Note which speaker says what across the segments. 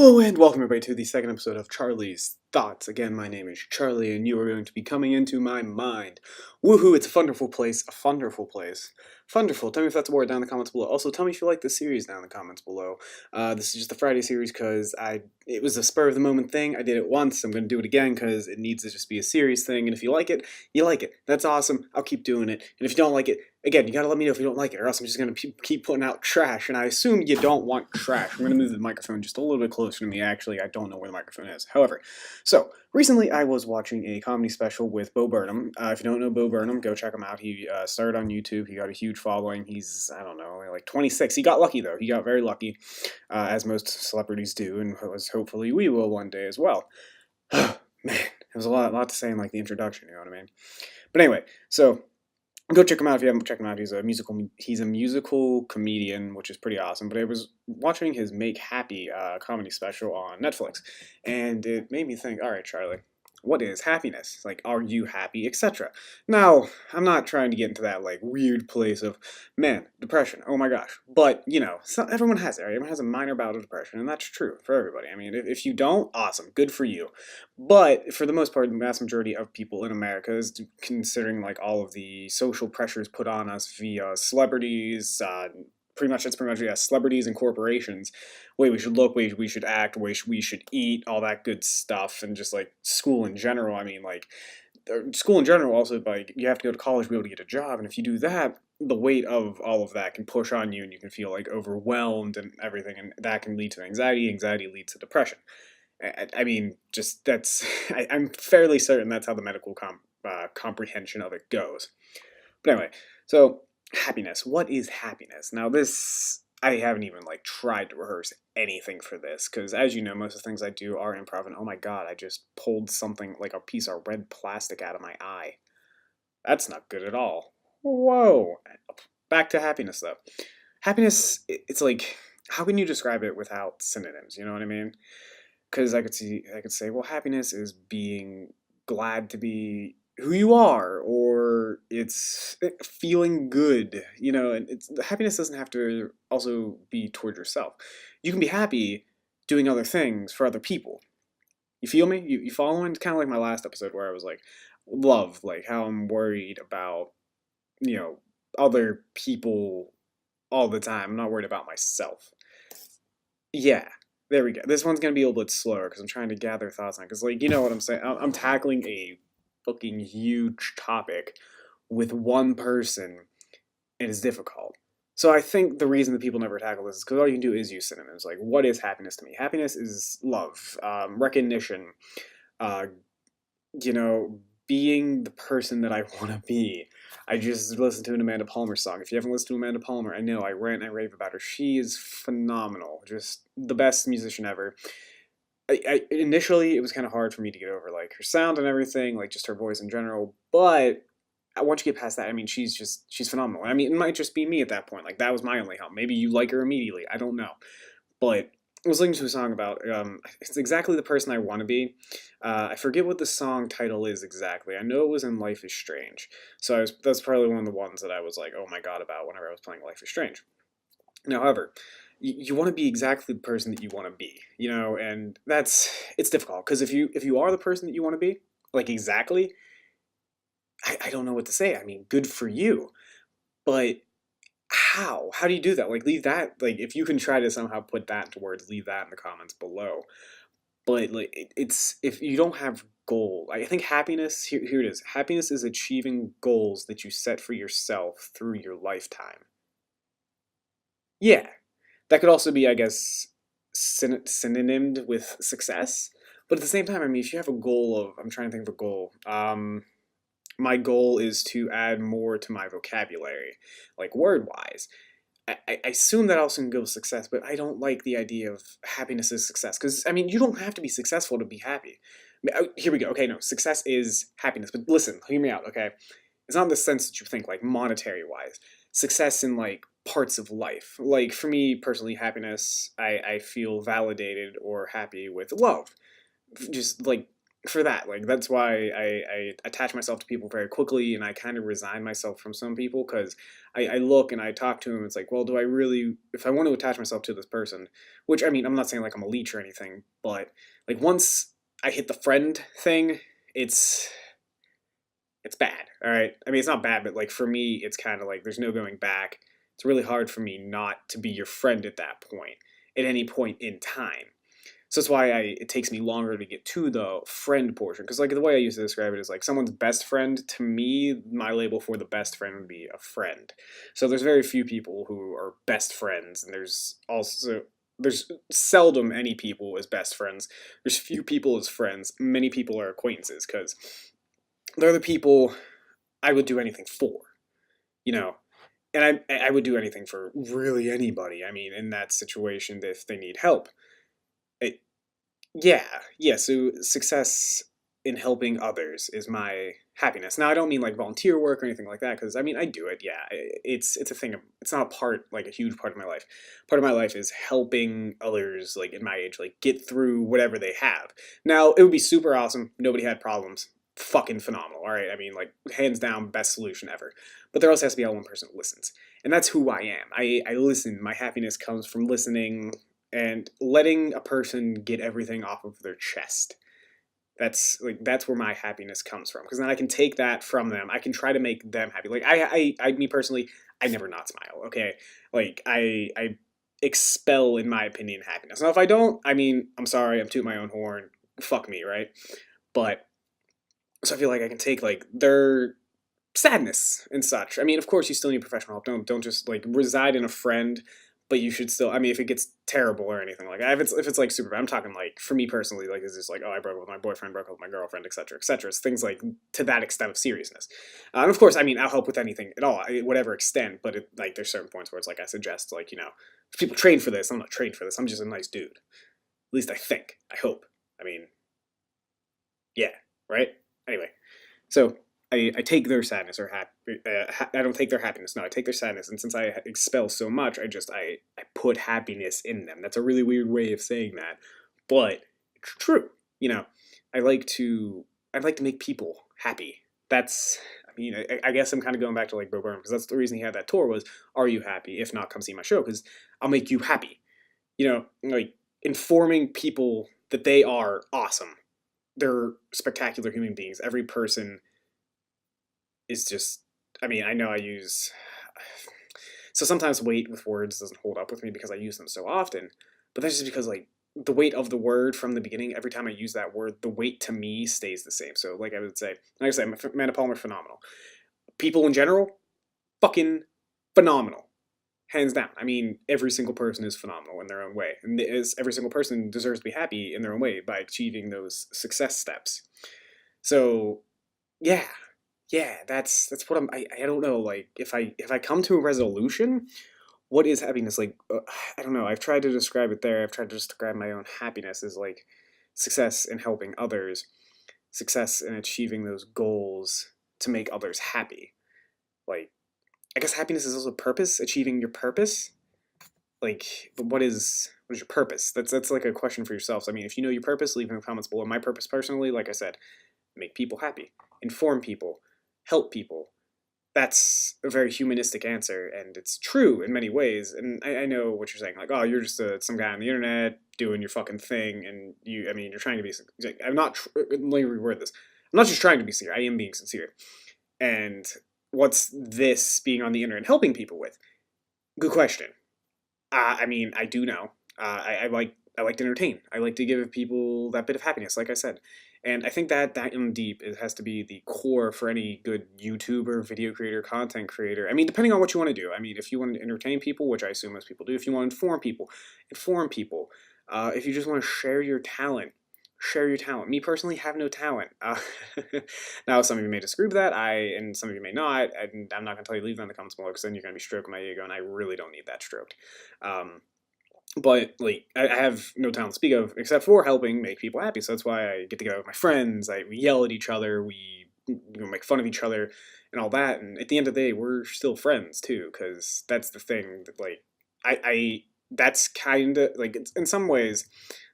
Speaker 1: Hello and welcome everybody to the second episode of Charlie's Thoughts. Again, my name is Charlie and you are going to be coming into my mind. Woohoo, it's a wonderful place, a wonderful place. Wonderful. Tell me if that's a word down in the comments below. Also, tell me if you like this series down in the comments below. This is just the Friday series because it was a spur of the moment thing. I did it once. I'm going to do it again because it needs to just be a series thing. And if you like it, you like it. That's awesome. I'll keep doing it. And if you don't like it, again, you gotta let me know if you don't like it, or else I'm just gonna keep putting out trash, and I assume you don't want trash. I'm gonna move the microphone just a little bit closer to me. Actually, I don't know where the microphone is. However, so recently I was watching a comedy special with Bo Burnham. If you don't know Bo Burnham, go check him out. He started on YouTube. He got a huge following. He's, I don't know, like 26. He got lucky, though. He got very lucky, as most celebrities do, and as hopefully we will one day as well. Man, it was a lot to say in, like, the introduction, you know what I mean? But anyway, so go check him out if you haven't checked him out. He's a musical comedian, which is pretty awesome. But I was watching his Make Happy comedy special on Netflix, and it made me think, all right, Charlie, what is happiness? Like, are you happy, etc. Now, I'm not trying to get into that, like, weird place of, man, depression, oh my gosh. But, you know, everyone has it, right? Everyone has a minor bout of depression, and that's true for everybody. I mean, if you don't, awesome, good for you. But for the most part, the vast majority of people in America is considering, like, all of the social pressures put on us via celebrities, that's pretty much, yeah, celebrities and corporations, way we should look, way we should act, way we should eat, all that good stuff, and just, like, school in general. I mean, like, school in general also, like, you have to go to college to be able to get a job, and if you do that, the weight of all of that can push on you, and you can feel, like, overwhelmed and everything, and that can lead to anxiety leads to depression. I mean, just that's, I'm fairly certain that's how the medical comprehension of it goes. But anyway, so happiness. What is happiness? Now, this, I haven't even, like, tried to rehearse anything for this, because as you know, most of the things I do are improv, and oh my god, I just pulled something, like a piece of red plastic out of my eye. That's not good at all. Whoa. Back to happiness, though. Happiness, it's like, how can you describe it without synonyms? You know what I mean? Because I could say, well, happiness is being glad to be who you are, or it's feeling good, you know, and happiness doesn't have to also be toward yourself. You can be happy doing other things for other people. You feel me? You following? It's kind of like my last episode where I was like, love, like how I'm worried about, you know, other people all the time. I'm not worried about myself. Yeah, there we go. This one's gonna be a little bit slower because I'm trying to gather thoughts on. Because, like, you know what I'm saying. I'm tackling a fucking huge topic with one person, and it's difficult. So I think the reason that people never tackle this is because all you can do is use synonyms. Like, what is happiness to me? Happiness is love, recognition, uh, you know, being the person that I want to be. I just listened to an Amanda Palmer song. If you haven't listened to Amanda Palmer, I know I rant and I rave about her. She is phenomenal, just the best musician ever. Initially, it was kind of hard for me to get over, like, her sound and everything, like, just her voice in general. But once you get past that, I mean, she's phenomenal. I mean, it might just be me at that point. Like, that was my only help. Maybe you like her immediately. I don't know. But I was listening to a song about, it's exactly the person I want to be. I forget what the song title is exactly. I know it was in Life is Strange. So that's probably one of the ones that I was like, oh my god, about whenever I was playing Life is Strange. Now, however, you want to be exactly the person that you want to be, you know, and it's difficult because if you are the person that you want to be, like, exactly, I don't know what to say. I mean, good for you, but how do you do that? Like, leave that, like, if you can try to somehow put that into words, leave that in the comments below. But, like, it's, if you don't have goal, I think happiness, here it is. Happiness is achieving goals that you set for yourself through your lifetime. Yeah, that could also be, I guess, synonymed with success. But at the same time, I mean, if you have a goal of, I'm trying to think of a goal. My goal is to add more to my vocabulary, like, word-wise. I assume that also can go with success, but I don't like the idea of happiness is success. Because, I mean, you don't have to be successful to be happy. Here we go. Okay, no, success is happiness. But listen, hear me out, okay? It's not in the sense that you think, like, monetary-wise. Success in, like, parts of life. Like, for me, personally, happiness, I feel validated or happy with love. Just, like, for that. Like, that's why I attach myself to people very quickly, and I kind of resign myself from some people, because I look and I talk to them. It's like, well, do I really, if I want to attach myself to this person, which, I mean, I'm not saying like I'm a leech or anything, but like once I hit the friend thing, it's it's bad. All right. I mean, it's not bad, but like for me, it's kind of like there's no going back. It's really hard for me not to be your friend at that point, at any point in time. So that's why it takes me longer to get to the friend portion. Because like the way I used to describe it is like someone's best friend. To me, my label for the best friend would be a friend. So there's very few people who are best friends, and there's seldom any people as best friends. There's few people as friends. Many people are acquaintances, because they're the people I would do anything for. You know, and I would do anything for really anybody. I mean, in that situation, if they need help. It, yeah, yeah. So success in helping others is my happiness. Now, I don't mean like volunteer work or anything like that, because I mean I do it. Yeah, it's a thing. It's not a part, like a huge part of my life. Part of my life is helping others, like in my age, like get through whatever they have. Now, it would be super awesome. Nobody had problems. Fucking phenomenal. All right. I mean, like hands down, best solution ever. But there also has to be that one person that listens, and that's who I am. I listen. My happiness comes from listening and letting a person get everything off of their chest. That's where my happiness comes from, because then I can take that from them. I can try to make them happy. Like me personally, I never not smile. Okay, like I expel, in my opinion, happiness. Now if I don't, I mean, I'm sorry, I'm tooting my own horn. Fuck me, right? But so I feel like I can take like their sadness and such. I mean, of course, you still need professional help. Don't just like reside in a friend, but you should still. I mean, if it gets terrible or anything like that, if it's like super bad, I'm talking like for me personally, like it's just like, oh, I broke up with my boyfriend, broke up with my girlfriend, etc., etc. It's things like to that extent of seriousness. And of course, I mean, I'll help with anything at all, whatever extent. But like, there's certain points where it's like I suggest, like, if people train for this, I'm not trained for this. I'm just a nice dude. At least I think. I hope. I mean, yeah, right. Anyway, so I take their sadness or I don't take their happiness. No, I take their sadness, and since I expel so much, I put happiness in them. That's a really weird way of saying that, but it's true. You know, I like to I like to make people happy. That's I mean, I guess I'm kind of going back to like Bo Burnham, because that's the reason he had that tour was, "Are you happy? If not, come see my show, because I'll make you happy." Like informing people that they are awesome. They're spectacular human beings. Every person is just, I mean, I know I use, so sometimes weight with words doesn't hold up with me because I use them so often, but that's just because like the weight of the word from the beginning, every time I use that word, the weight to me stays the same. So like I would say, like I said, Amanda Palmer, phenomenal. People in general, fucking phenomenal. Hands down. I mean, every single person is phenomenal in their own way. And every single person deserves to be happy in their own way by achieving those success steps. So yeah, yeah, that's what I don't know. Like if I come to a resolution, what is happiness? Like I don't know. I've tried to describe it there. I've tried to describe my own happiness as like success in helping others, success in achieving those goals to make others happy. Like I guess happiness is also purpose, achieving your purpose. Like, but what is your purpose? That's like a question for yourselves. I mean, if you know your purpose, leave in the comments below. My purpose personally, like I said, make people happy, inform people, help people. That's a very humanistic answer, and it's true in many ways. And I know what you're saying, like, oh, you're just some guy on the internet doing your fucking thing, and I mean, you're trying to be. I'm not. Let me reword this. I'm not just trying to be sincere. I am being sincere. And what's this being on the internet helping people with? Good question. I mean, I do know. I like to entertain. I like to give people that bit of happiness, like I said. And I think that in deep, it has to be the core for any good YouTuber, video creator, content creator. I mean, depending on what you want to do. I mean, if you want to entertain people, which I assume most people do, if you want to inform people, inform people. If you just want to share your talent, share your talent. Me personally, have no talent. Now, some of you may disagree with that, and some of you may not, and I'm not going to tell you to leave that in the comments below, because then you're going to be stroking my ego, and I really don't need that stroked. But like I have no talent to speak of except for helping make people happy. So that's why I get together with my friends. We yell at each other. We make fun of each other and all that. And at the end of the day, we're still friends too, because that's the thing that like I that's kind of like in some ways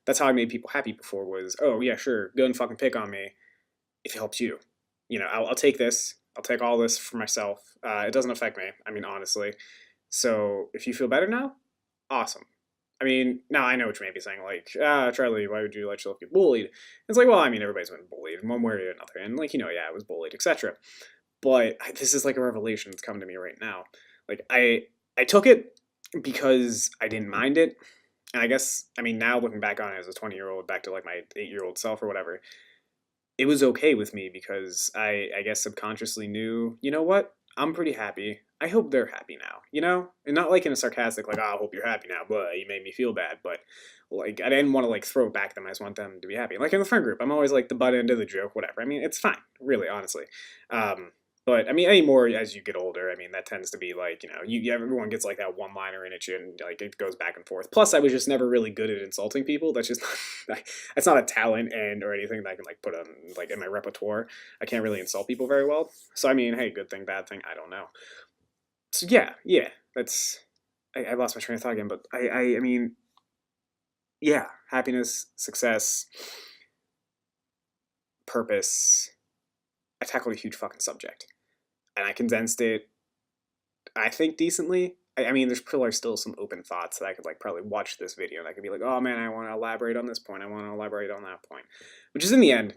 Speaker 1: That's how I made people happy before was, oh, yeah, sure, go and fucking pick on me if it helps you. You know, I'll take this. I'll take all this for myself. It doesn't affect me. I mean, honestly. So if you feel better now, awesome. I mean, now I know what you may be saying, like, Charlie, why would you let yourself get bullied? It's like, well, I mean, everybody's been bullied in one way or another. And, like, you know, yeah, I was bullied, etc. But this is like a revelation that's coming to me right now. Like, I took it because I didn't mind it. And I guess, I mean, now looking back on it as a 20-year-old, back to like my 8-year-old self or whatever, it was okay with me because I guess subconsciously knew, you know what? I'm pretty happy. I hope they're happy now, you know? And not like in a sarcastic, like, oh, I hope you're happy now, but you made me feel bad. But, like, I didn't want to, like, throw it back at them. I just want them to be happy. Like, in the friend group, I'm always, like, the butt end of the joke, whatever. I mean, it's fine, really, honestly. But, I mean, anymore as you get older, I mean, that tends to be, like, you know, everyone gets, like, that one-liner in it, and, like, it goes back and forth. Plus, I was just never really good at insulting people. That's just not, that's not a talent or anything that I can, like, put on, like, in my repertoire. I can't really insult people very well. So, I mean, hey, good thing, bad thing, I don't know. So yeah, that's, I lost my train of thought again, but I mean, yeah, happiness, success, purpose. I tackled a huge fucking subject, and I condensed it, I think, decently. I mean, there's probably still some open thoughts that I could, like, probably watch this video and I could be like, oh man, I want to elaborate on this point, I want to elaborate on that point, which is in the end,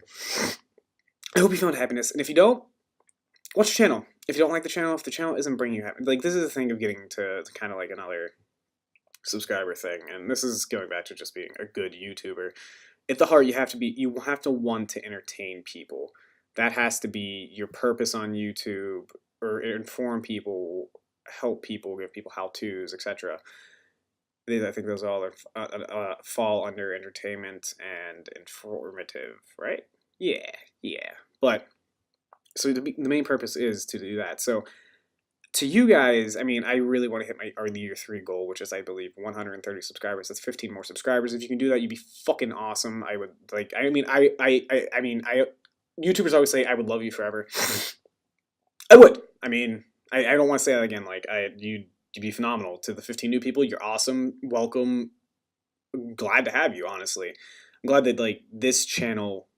Speaker 1: I hope you found happiness, and if you don't, watch the channel. If you don't like the channel, if the channel isn't bringing you happiness, like, this is the thing of getting to kind of like another subscriber thing, and this is going back to just being a good YouTuber. At the heart, you have to want to entertain people. That has to be your purpose on YouTube, or inform people, help people, give people how-tos, etc. I think those all are, fall under entertainment and informative, right? Yeah. But so the main purpose is to do that. So to you guys, I mean, I really want to hit our year 3 goal, which is, I believe, 130 subscribers. That's 15 more subscribers. If you can do that, you'd be fucking awesome. I would, like, I mean, YouTubers always say, I would love you forever. I would. I mean, I don't want to say that again. Like, you'd be phenomenal. To the 15 new people, you're awesome. Welcome. Glad to have you, honestly. I'm glad that, like, this channel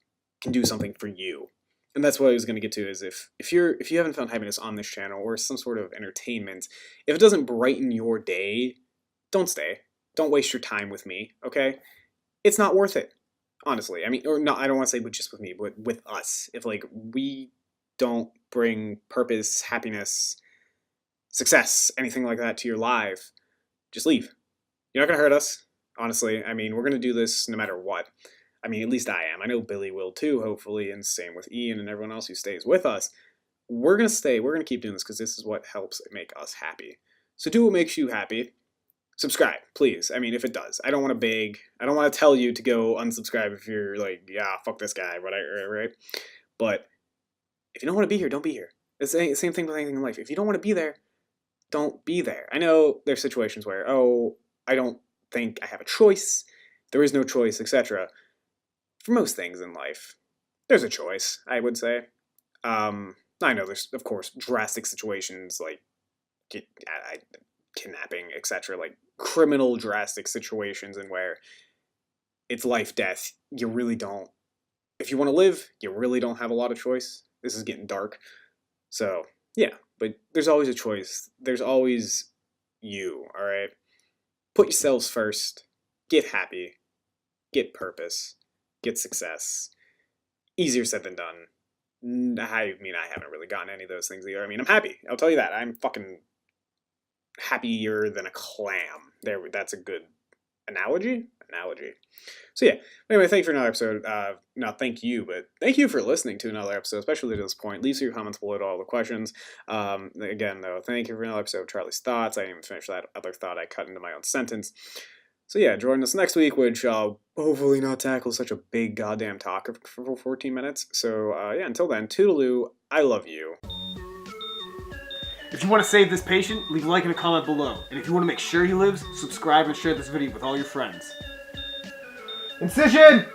Speaker 1: can do something for you. And that's what I was going to get to, is if you haven't found happiness on this channel or some sort of entertainment, if it doesn't brighten your day, don't stay. Don't waste your time with me, okay? It's not worth it, honestly. I mean, or not, I don't want to say just with me, but with us. If, like, we don't bring purpose, happiness, success, anything like that to your life, just leave. You're not going to hurt us, honestly. I mean, we're going to do this no matter what. I mean, at least I am. I know Billy will too, hopefully, and same with Ian and everyone else who stays with us. We're going to stay. We're going to keep doing this because this is what helps make us happy. So do what makes you happy. Subscribe, please. I mean, if it does. I don't want to beg. I don't want to tell you to go unsubscribe if you're like, yeah, fuck this guy, whatever, right? But if you don't want to be here, don't be here. It's the same thing with anything in life. If you don't want to be there, don't be there. I know there's situations where, oh, I don't think I have a choice. There is no choice, etc. For most things in life, there's a choice, I would say. I know there's, of course, drastic situations like kidnapping, etc., like criminal drastic situations in where it's life, death. You really don't. If you want to live, you really don't have a lot of choice. This is getting dark. So, yeah, but there's always a choice. There's always you, all right? Put yourselves first. Get happy. Get purpose. Get success. Easier said than done. I mean, I haven't really gotten any of those things either. I mean, I'm happy. I'll tell you that. I'm fucking happier than a clam. That's a good analogy. So yeah. Anyway, thank you for another episode. Not thank you, but thank you for listening to another episode, especially to this point. Leave your comments below to all the questions. Again, though, thank you for another episode of Charlie's Thoughts. I didn't even finish that other thought I cut into my own sentence. So yeah, join us next week, which I'll hopefully not tackle such a big goddamn talk for 14 minutes. So yeah, until then, toodaloo, I love you.
Speaker 2: If you want to save this patient, leave a like and a comment below. And if you want to make sure he lives, subscribe and share this video with all your friends. Incision!